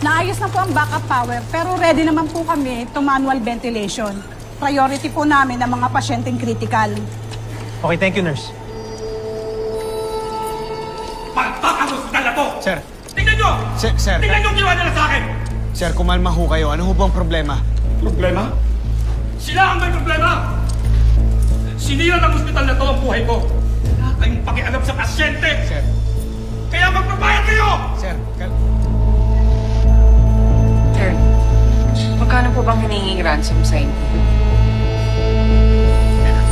Naayos na po ang backup power, pero ready naman po kami to manual ventilation. Priority po namin ang mga pasyenteng critical. Okay, thank you, nurse. Pagpakahospital na to! Sir. Tingnan nyo! Sir. Tingnan nyo ang ginawa nila sa akin! Sir, kumalma ho kayo. Ano ho bang problema? Problema? Sila ang may problema! Sinira ng ospital na to ang buhay ko. Wala kayong pakialam sa pasyente! Sir. Kaya magbabayad kayo! Sir, Sir, magkano po bang hinihing ransom sa inyo?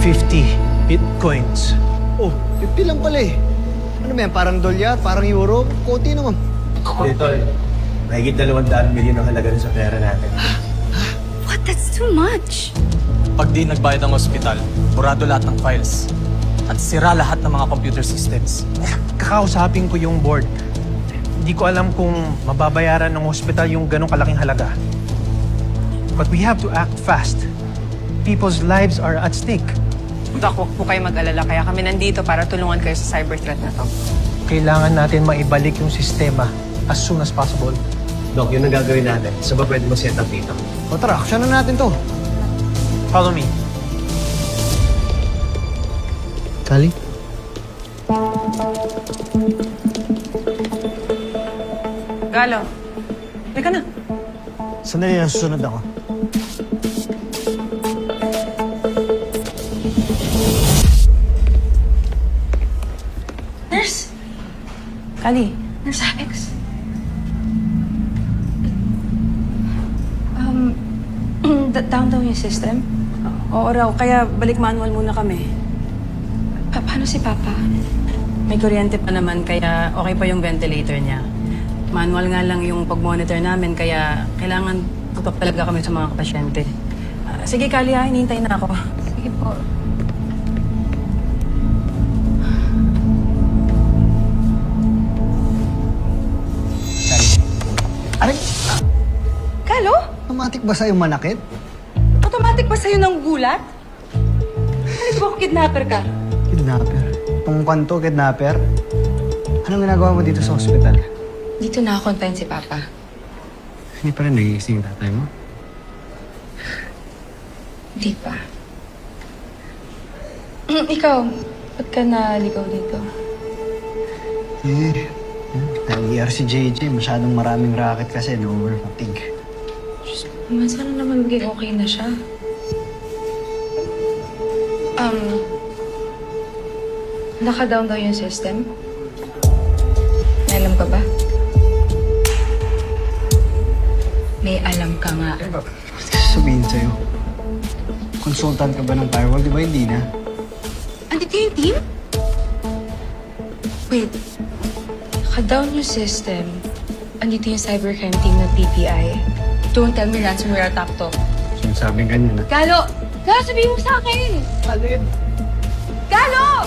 50 bitcoins. Oh, 50 lang pala eh. Ano ba yan? Parang dolyar? Parang euro? Konti naman. Tol, mahigit 200 milyon ang halaga rin sa pera natin. What? That's too much. Pag di nagbayad ang ospital, burado lahat ng files. At sira lahat ng mga computer systems. Kakausapin ko yung board. Hindi ko alam kung mababayaran ng ospital yung ganong kalaking halaga. But we have to act fast. People's lives are at stake. Doc, huwag po kayo mag-alala. Kaya kami nandito para tulungan kayo sa cyber threat na to. Kailangan natin maibalik yung sistema as soon as possible. Doc, yun ang gagawin natin. Saan ba pwede mag-set up dito? O tara, action na natin to. Follow me. Kali? Galo, halika na. Sandali na, susunod ako. Nurse? Kali, Nurse Alex? Down daw yung system? oo raw. Kaya balik manual muna kami. Paano si Papa? May kuryente pa naman, kaya okay pa yung ventilator niya. Manual nga lang yung pag-monitor namin, kaya kailangan tutok talaga kami sa mga pasyente. Sige, Kali, hinihintay na ako. Sige po. Aray! Galo? Automatic ba sa'yo manakit? Automatic ba sa'yo ng gulat? Ano ba kidnapper ka? Kidnapper? Tungkwan to, kidnapper? Anong ginagawa mo dito sa ospital? Dito nakakontayin si Papa. Hindi pa rin nagigising yung tatay mo? Di pa. Ikaw, ba't ka naligaw dito? Nag-ER si JJ. Masyadong maraming racket kasi. No-overfatigue. Naman, sana naman maging okay na siya. Naka-down daw yung system? May alam ka ba? May alam ka nga. Sabihin sa'yo. Consultant ka ba ng firewall? Di ba hindi na? Andito yung team? Wait. Naka-down yung system. Andito yung cybercrime team ng PPI. Don't tell me ransomware attack to. Sinasabing ganyan na. Galo! Galo, sabihin mo sa akin! Alin? Galo!